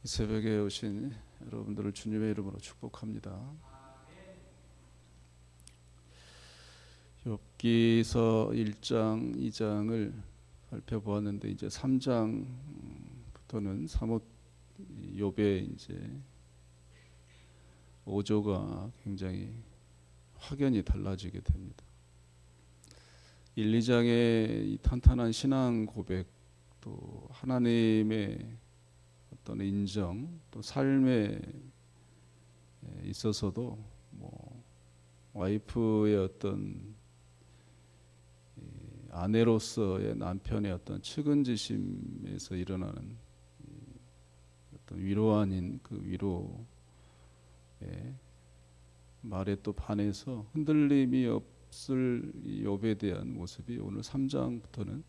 이 새벽에 오신 여러분들을 주님의 이름으로 축복합니다. 욥기서 1장, 2장을 살펴보았는데 이제 3장부터는 사뭇 욥의 이제 어조가 굉장히 확연히 달라지게 됩니다. 1, 2장의 이 탄탄한 신앙 고백, 또 하나님의 어떤 인정, 또 삶에 있어서도 와이프의 어떤 아내로서의 남편의 어떤 측은지심에서 일어나는 어떤 위로 아닌 그 위로의 말에 또 반해서 흔들림이 없을 욥에 대한 모습이 오늘 3장부터는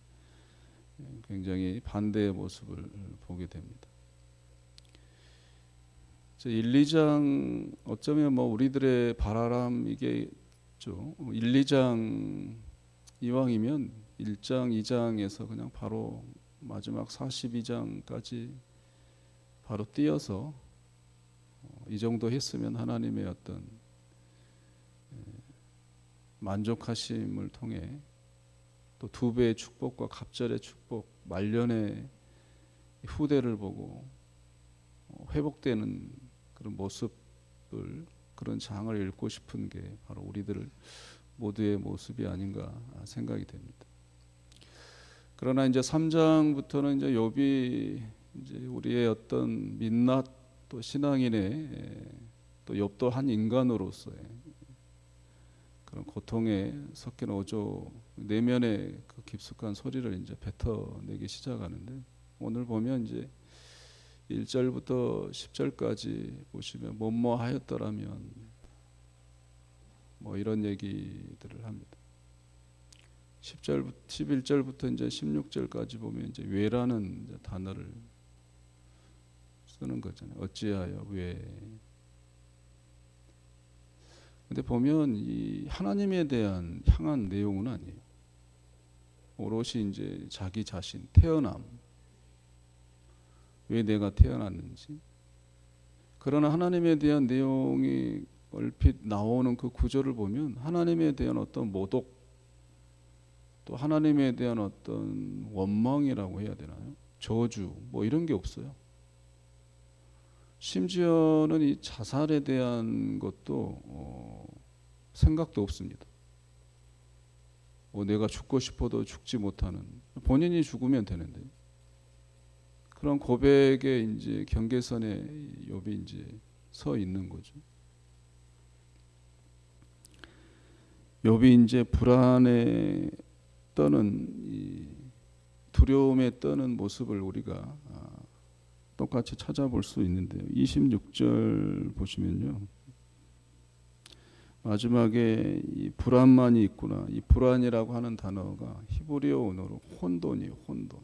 굉장히 반대의 모습을 보게 됩니다. 1, 2장 어쩌면 우리들의 바라람이겠죠. 1, 2장 이왕이면 1장, 2장에서 그냥 바로 마지막 42장까지 바로 띄어서 이 정도 했으면 하나님의 어떤 만족하심을 통해 또 두 배의 축복과 갑절의 축복, 말년의 후대를 보고 회복되는 그런 모습을, 그런 장을 읽고 싶은 게 바로 우리들 모두의 모습이 아닌가 생각이 됩니다. 그러나 이제 3장부터는 이제 욥이 이제 우리의 어떤 민낯 또 신앙인의 또 욥도 한 인간으로서의 그런 고통에 섞인 어조 내면의 그 깊숙한 소리를 이제 뱉어내기 시작하는데, 오늘 보면 이제 1절부터 10절까지 보시면 뭐뭐 하였더라면 이런 얘기들을 합니다. 11절부터 이제 16절까지 보면 이제 왜라는 이제 단어를 쓰는 거잖아요. 어찌하여, 왜. 근데 보면 이 하나님에 대한 향한 내용은 아니에요. 오롯이 이제 자기 자신, 태어남, 왜 내가 태어났는지. 그러나 하나님에 대한 내용이 얼핏 나오는 그 구절을 보면 하나님에 대한 어떤 모독, 또 하나님에 대한 어떤 원망이라고 해야 되나요? 저주, 이런 게 없어요. 심지어는 이 자살에 대한 것도 생각도 없습니다. 내가 죽고 싶어도 죽지 못하는, 본인이 죽으면 되는데, 그런 고백에 이제 경계선에 욥이 이제 서 있는 거죠. 욥이 이제 불안에 떠는, 이 두려움에 떠는 모습을 우리가 똑같이 찾아볼 수 있는데요. 26절 보시면요, 마지막에 이 불안만이 있구나. 이 불안이라고 하는 단어가 히브리어 언어로 혼돈이에요. 혼돈.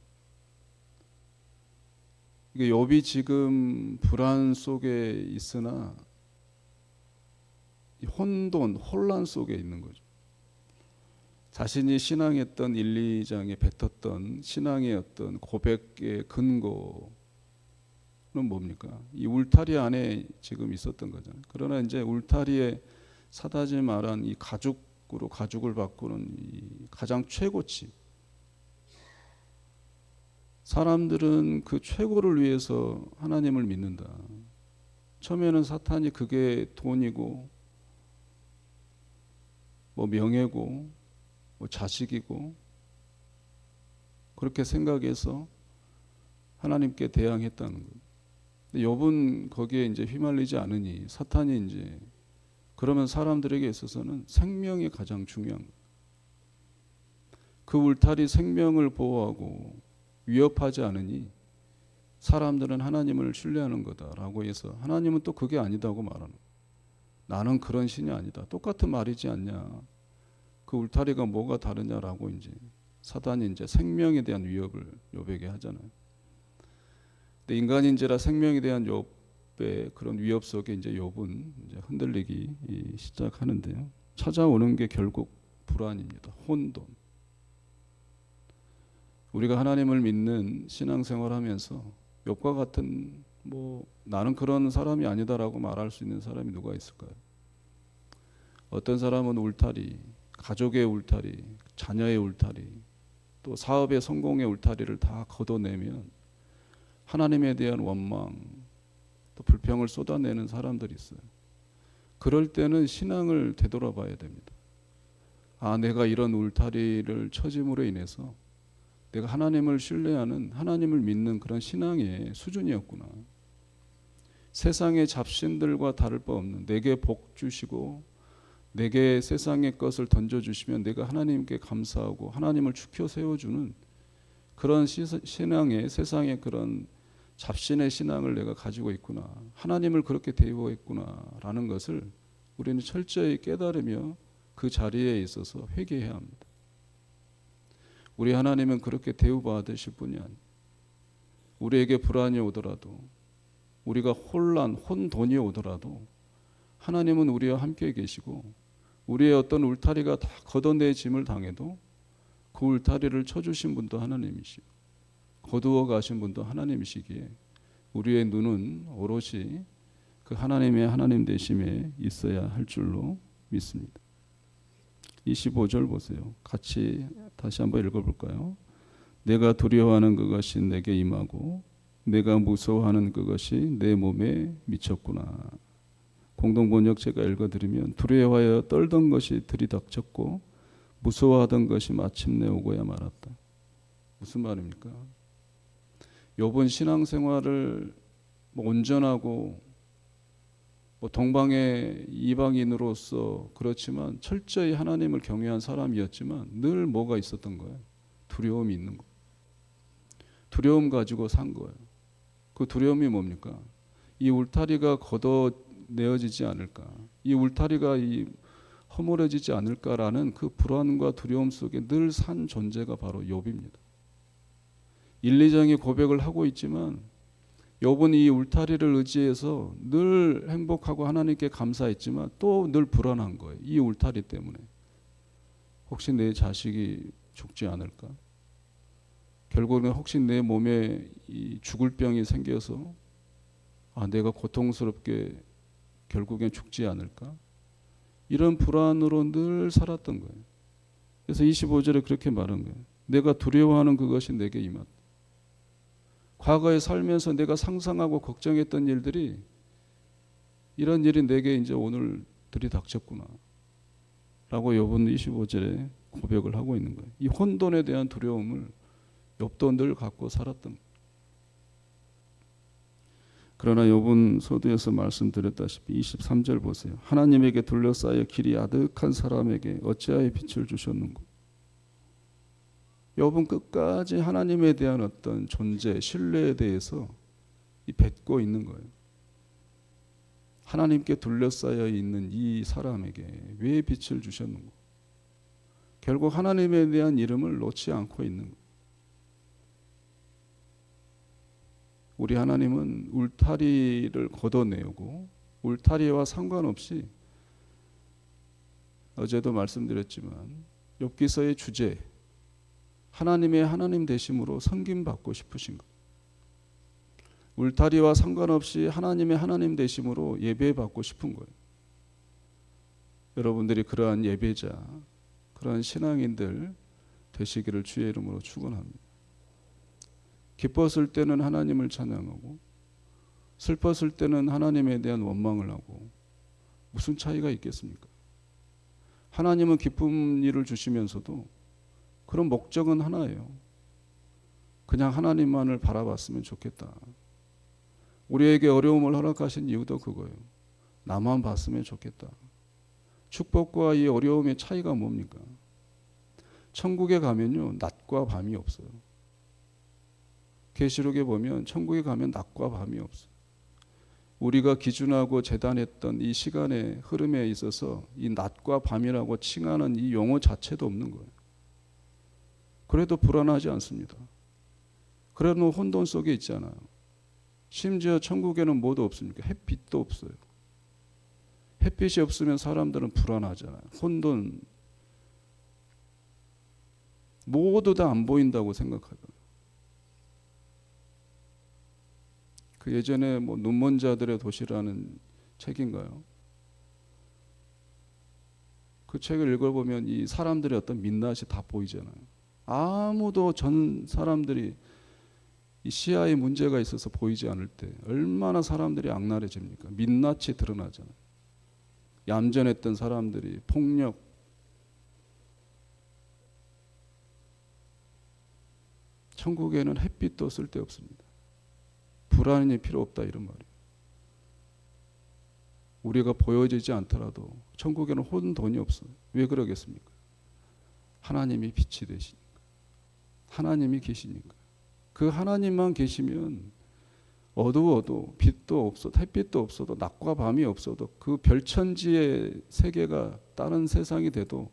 이게 욥이 지금 불안 속에 있으나 이 혼돈, 혼란 속에 있는 거죠. 자신이 신앙했던 1, 2장에 뱉었던 신앙의 어떤 고백의 근거는 뭡니까? 이 울타리 안에 지금 있었던 거잖아요. 그러나 이제 울타리에 사다지 말한 이 가죽으로 가죽을 바꾸는 이 가장 최고치, 사람들은 그 최고를 위해서 하나님을 믿는다. 처음에는 사탄이 그게 돈이고 명예고 자식이고 그렇게 생각해서 하나님께 대항했다는 거예요. 근데 욥은 거기에 이제 휘말리지 않으니 사탄이 이제, 그러면 사람들에게 있어서는 생명이 가장 중요한 거예요. 그 울타리 생명을 보호하고 위협하지 않으니 사람들은 하나님을 신뢰하는 거다라고 해서 하나님은 또 그게 아니다고 말하는 거예요. 나는 그런 신이 아니다. 똑같은 말이지 않냐. 그 울타리가 뭐가 다르냐라고 이제 사단이 이제 생명에 대한 위협을 욥에게 하잖아요. 근데 인간인지라 생명에 대한 욥의 그런 위협 속에 이제 욥은 이제 흔들리기 시작하는데요. 찾아오는 게 결국 불안입니다. 혼돈. 우리가 하나님을 믿는 신앙생활하면서 욥과 같은 뭐 나는 그런 사람이 아니다라고 말할 수 있는 사람이 누가 있을까요? 어떤 사람은 울타리, 가족의 울타리, 자녀의 울타리, 또 사업의 성공의 울타리를 다 걷어내면 하나님에 대한 원망, 또 불평을 쏟아내는 사람들이 있어요. 그럴 때는 신앙을 되돌아봐야 됩니다. 아, 내가 이런 울타리를 처짐으로 인해서 내가 하나님을 신뢰하는, 하나님을 믿는 그런 신앙의 수준이었구나. 세상의 잡신들과 다를 바 없는, 내게 복 주시고 내게 세상의 것을 던져주시면 내가 하나님께 감사하고 하나님을 축혀 세워주는 그런 신앙의, 세상의 그런 잡신의 신앙을 내가 가지고 있구나, 하나님을 그렇게 대우했구나 라는 것을 우리는 철저히 깨달으며 그 자리에 있어서 회개해야 합니다. 우리 하나님은 그렇게 대우받으실 분이 아니에요. 우리에게 불안이 오더라도, 우리가 혼란, 혼돈이 오더라도 하나님은 우리와 함께 계시고, 우리의 어떤 울타리가 다 걷어내짐을 당해도 그 울타리를 쳐주신 분도 하나님이시고 거두어 가신 분도 하나님이시기에 우리의 눈은 오롯이 그 하나님의 하나님 되심에 있어야 할 줄로 믿습니다. 25절 보세요. 같이 다시 한번 읽어볼까요? 내가 두려워하는 그것이 내게 임하고 내가 무서워하는 그것이 내 몸에 미쳤구나. 공동번역 제가 읽어드리면 두려워하여 떨던 것이 들이닥쳤고 무서워하던 것이 마침내 오고야 말았다. 무슨 말입니까? 욥은 신앙생활을 온전하고 동방의 이방인으로서 그렇지만 철저히 하나님을 경외한 사람이었지만 늘 뭐가 있었던 거예요? 두려움이 있는 거예요. 두려움 가지고 산 거예요. 그 두려움이 뭡니까? 이 울타리가 걷어내어지지 않을까, 이 울타리가 허물어지지 않을까라는 그 불안과 두려움 속에 늘 산 존재가 바로 욥입니다. 1, 2장의 고백을 하고 있지만 욥은 이 울타리를 의지해서 늘 행복하고 하나님께 감사했지만 또 늘 불안한 거예요. 이 울타리 때문에 혹시 내 자식이 죽지 않을까? 결국은 혹시 내 몸에 이 죽을 병이 생겨서 내가 고통스럽게 결국엔 죽지 않을까? 이런 불안으로 늘 살았던 거예요. 그래서 25절에 그렇게 말한 거예요. 내가 두려워하는 그것이 내게 임했다. 과거에 살면서 내가 상상하고 걱정했던 일들이, 이런 일이 내게 이제 오늘 들이닥쳤구나 라고 욥은 25절에 고백을 하고 있는 거예요. 이 혼돈에 대한 두려움을 욥도 늘 갖고 살았던 거예요. 그러나 욥은 서두에서 말씀드렸다시피 23절 보세요. 하나님에게 둘러싸여 길이 아득한 사람에게 어찌하여 빛을 주셨는고. 욥은 끝까지 하나님에 대한 어떤 존재, 신뢰에 대해서 뱉고 있는 거예요. 하나님께 둘러싸여 있는 이 사람에게 왜 빛을 주셨는고. 결국 하나님에 대한 이름을 놓지 않고 있는 거예요. 우리 하나님은 울타리를 걷어내고 울타리와 상관없이, 어제도 말씀드렸지만 욥기서의 주제, 하나님의 하나님 되심으로 섬김받고 싶으신 것, 울타리와 상관없이 하나님의 하나님 되심으로 예배받고 싶은 거예요. 여러분들이 그러한 예배자, 그러한 신앙인들 되시기를 주의 이름으로 축원합니다. 기뻤을 때는 하나님을 찬양하고 슬펐을 때는 하나님에 대한 원망을 하고 무슨 차이가 있겠습니까? 하나님은 기쁜 일을 주시면서도 그런 목적은 하나예요. 그냥 하나님만을 바라봤으면 좋겠다. 우리에게 어려움을 허락하신 이유도 그거예요. 나만 봤으면 좋겠다. 축복과 이 어려움의 차이가 뭡니까? 천국에 가면요, 낮과 밤이 없어요. 계시록에 보면 천국에 가면 낮과 밤이 없어요. 우리가 기준하고 재단했던 이 시간의 흐름에 있어서 이 낮과 밤이라고 칭하는 이 용어 자체도 없는 거예요. 그래도 불안하지 않습니다. 그래도 혼돈 속에 있잖아요. 심지어 천국에는 뭐도 없습니까? 햇빛도 없어요. 햇빛이 없으면 사람들은 불안하잖아요. 혼돈, 모두 다 안 보인다고 생각하잖아요. 그 예전에 뭐 눈먼 자들의 도시라는 책인가요? 그 책을 읽어보면 이 사람들의 어떤 민낯이 다 보이잖아요. 아무도 전 사람들이 이 시야에 문제가 있어서 보이지 않을 때 얼마나 사람들이 악랄해집니까? 민낯이 드러나잖아요. 얌전했던 사람들이 폭력, 천국에는 햇빛도 쓸데없습니다. 불안이 필요 없다 이런 말이에요. 우리가 보여지지 않더라도 천국에는 혼돈이 없어요. 왜 그러겠습니까? 하나님이 빛이 되시니까. 하나님이 계시니까. 그 하나님만 계시면 어두워도 빛도 없어도 햇빛도 없어도 낮과 밤이 없어도 그 별천지의 세계가 다른 세상이 돼도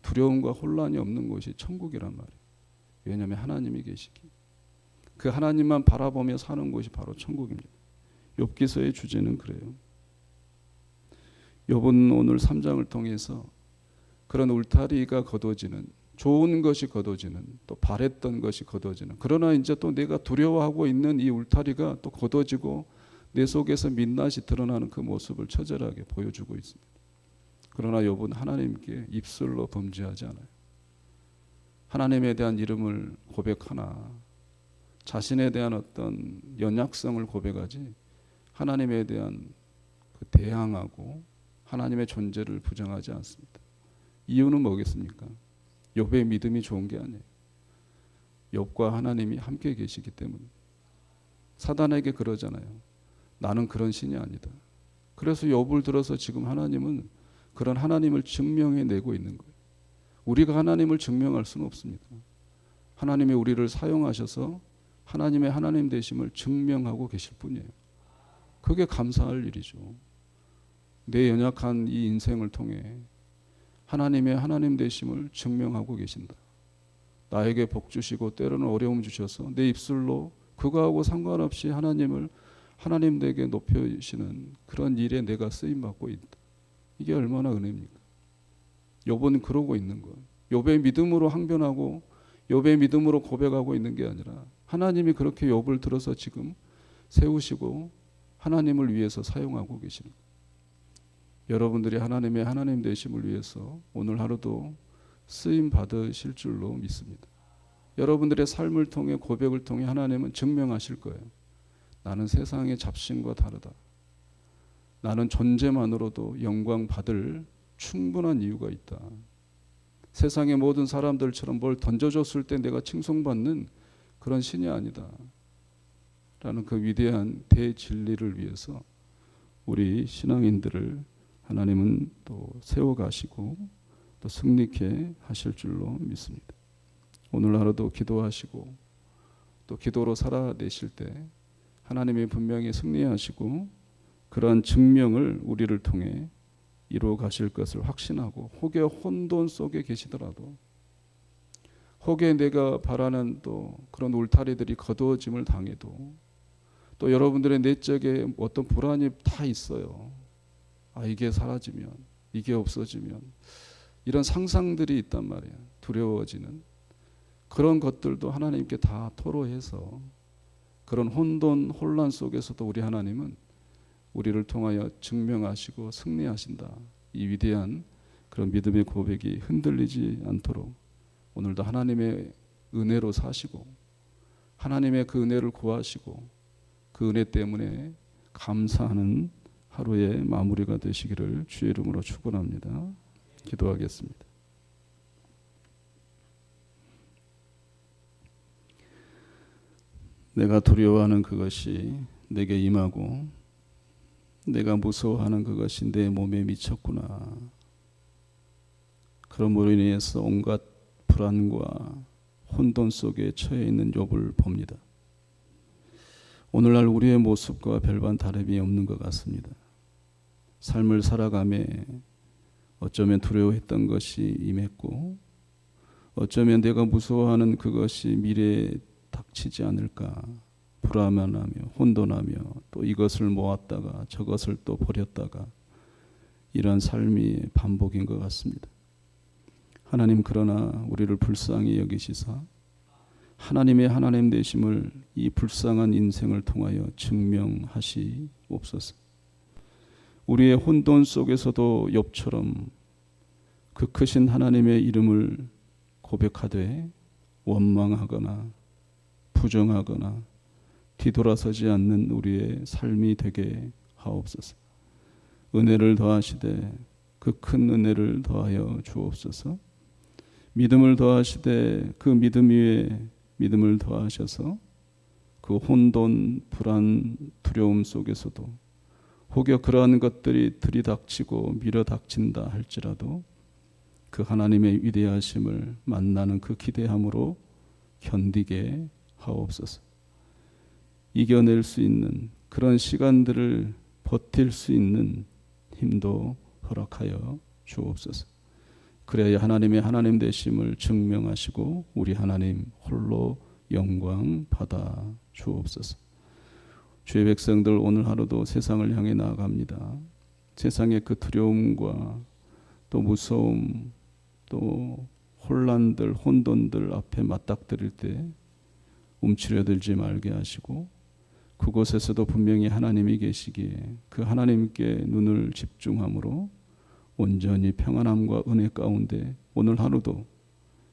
두려움과 혼란이 없는 곳이 천국이란 말이에요. 왜냐하면 하나님이 계시기. 그 하나님만 바라보며 사는 곳이 바로 천국입니다. 욥기서의 주제는 그래요. 욥은 오늘 3장을 통해서 그런 울타리가 걷어지는, 좋은 것이 걷어지는, 또 바랬던 것이 걷어지는, 그러나 이제 또 내가 두려워하고 있는 이 울타리가 또 걷어지고 내 속에서 민낯이 드러나는 그 모습을 처절하게 보여주고 있습니다. 그러나 욥은 하나님께 입술로 범죄하지 않아요. 하나님에 대한 이름을 고백하나 자신에 대한 어떤 연약성을 고백하지 하나님에 대한 그 대항하고 하나님의 존재를 부정하지 않습니다. 이유는 뭐겠습니까? 욥의 믿음이 좋은 게 아니에요. 욥과 하나님이 함께 계시기 때문에. 사단에게 그러잖아요. 나는 그런 신이 아니다. 그래서 욥을 들어서 지금 하나님은 그런 하나님을 증명해내고 있는 거예요. 우리가 하나님을 증명할 수는 없습니다. 하나님이 우리를 사용하셔서 하나님의 하나님 되심을 증명하고 계실 뿐이에요. 그게 감사할 일이죠. 내 연약한 이 인생을 통해 하나님의 하나님 되심을 증명하고 계신다. 나에게 복 주시고 때로는 어려움 주셔서 내 입술로 그거하고 상관없이 하나님을 하나님 되게 높여주시는 그런 일에 내가 쓰임받고 있다. 이게 얼마나 은혜입니까? 욥은 그러고 있는 거예요. 욥의 믿음으로 항변하고 욥의 믿음으로 고백하고 있는 게 아니라 하나님이 그렇게 욥을 들어서 지금 세우시고 하나님을 위해서 사용하고 계시는 거예요. 여러분들이 하나님의 하나님 되심을 위해서 오늘 하루도 쓰임 받으실 줄로 믿습니다. 여러분들의 삶을 통해 고백을 통해 하나님은 증명하실 거예요. 나는 세상의 잡신과 다르다. 나는 존재만으로도 영광 받을 충분한 이유가 있다. 세상의 모든 사람들처럼 뭘 던져줬을 때 내가 칭송받는 그런 신이 아니다. 라는 그 위대한 대진리를 위해서 우리 신앙인들을 하나님은 또 세워가시고 또 승리케 하실 줄로 믿습니다. 오늘 하루도 기도하시고 또 기도로 살아내실 때 하나님이 분명히 승리하시고 그러한 증명을 우리를 통해 이루어 가실 것을 확신하고 혹여 혼돈 속에 계시더라도 혹여 내가 바라는 또 그런 울타리들이 거두어짐을 당해도 또 여러분들의 내적에 어떤 불안이 다 있어요. 이게 사라지면, 이게 없어지면 이런 상상들이 있단 말이에요. 두려워지는 그런 것들도 하나님께 다 토로해서 그런 혼돈, 혼란 속에서도 우리 하나님은 우리를 통하여 증명하시고 승리하신다. 이 위대한 그런 믿음의 고백이 흔들리지 않도록 오늘도 하나님의 은혜로 사시고 하나님의 그 은혜를 구하시고 그 은혜 때문에 감사하는 하루의 마무리가 되시기를 주의 이름으로 축원합니다. 기도하겠습니다. 내가 두려워하는 그것이 내게 임하고 내가 무서워하는 그것이 내 몸에 미쳤구나. 그러므로 인해서 온갖 불안과 혼돈 속에 처해 있는 욥을 봅니다. 오늘날 우리의 모습과 별반 다름이 없는 것 같습니다. 삶을 살아가며 어쩌면 두려워했던 것이 임했고 어쩌면 내가 무서워하는 그것이 미래에 닥치지 않을까 불안하며 혼돈하며 또 이것을 모았다가 저것을 또 버렸다가 이런 삶이 반복인 것 같습니다. 하나님 그러나 우리를 불쌍히 여기시사 하나님의 하나님 되심을 이 불쌍한 인생을 통하여 증명하시옵소서. 우리의 혼돈 속에서도 욥처럼 그 크신 하나님의 이름을 고백하되 원망하거나 부정하거나 뒤돌아서지 않는 우리의 삶이 되게 하옵소서. 은혜를 더하시되 그 큰 은혜를 더하여 주옵소서. 믿음을 더하시되 그 믿음 위에 믿음을 더하셔서 그 혼돈, 불안, 두려움 속에서도 혹여 그러한 것들이 들이닥치고 밀어닥친다 할지라도 그 하나님의 위대하심을 만나는 그 기대함으로 견디게 하옵소서. 이겨낼 수 있는 그런 시간들을 버틸 수 있는 힘도 허락하여 주옵소서. 그래야 하나님의 하나님 되심을 증명하시고 우리 하나님 홀로 영광 받아 주옵소서. 주의 백성들 오늘 하루도 세상을 향해 나아갑니다. 세상의 그 두려움과 또 무서움 또 혼란들 혼돈들 앞에 맞닥뜨릴 때 움츠려들지 말게 하시고 그곳에서도 분명히 하나님이 계시기에 그 하나님께 눈을 집중함으로 온전히 평안함과 은혜 가운데 오늘 하루도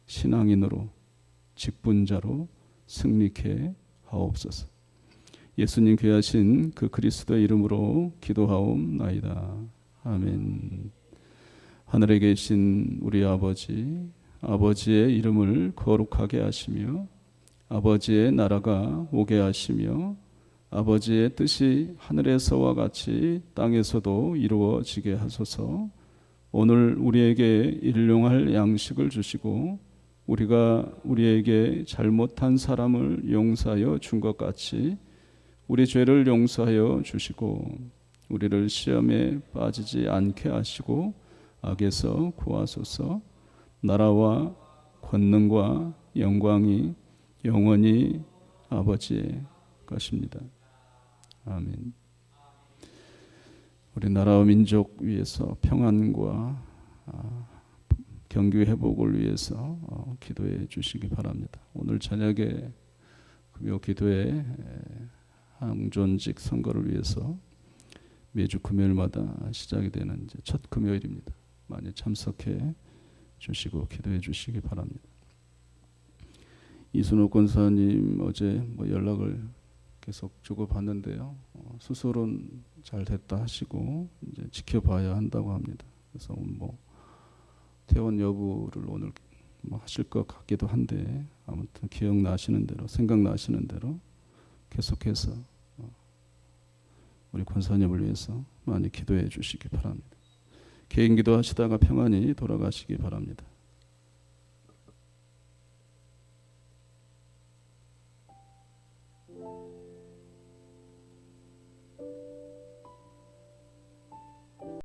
신앙인으로 직분자로 승리케 하옵소서. 예수님 귀하신 그 그리스도의 이름으로 기도하옵나이다. 아멘. 하늘에 계신 우리 아버지, 아버지의 이름을 거룩하게 하시며 아버지의 나라가 오게 하시며 아버지의 뜻이 하늘에서와 같이 땅에서도 이루어지게 하소서. 오늘 우리에게 일용할 양식을 주시고 우리가 우리에게 잘못한 사람을 용서하여 준 것 같이 우리 죄를 용서하여 주시고 우리를 시험에 빠지지 않게 하시고 악에서 구하소서. 나라와 권능과 영광이 영원히 아버지의 것입니다. 아멘. 우리 나라와 민족 위해서 평안과 경기 회복을 위해서 기도해 주시기 바랍니다. 오늘 저녁에 금요 기도회 항존직 선거를 위해서 매주 금요일마다 시작이 되는 이제 첫 금요일입니다. 많이 참석해 주시고 기도해 주시기 바랍니다. 이순옥 권사님 어제 연락을 계속 주고받는데요. 수술은 잘 됐다 하시고 이제 지켜봐야 한다고 합니다. 그래서 퇴원 여부를 오늘 하실 것 같기도 한데 아무튼 기억나시는 대로 생각나시는 대로 계속해서 우리 권사님을 위해서 많이 기도해 주시기 바랍니다. 개인 기도하시다가 평안히 돌아가시기 바랍니다.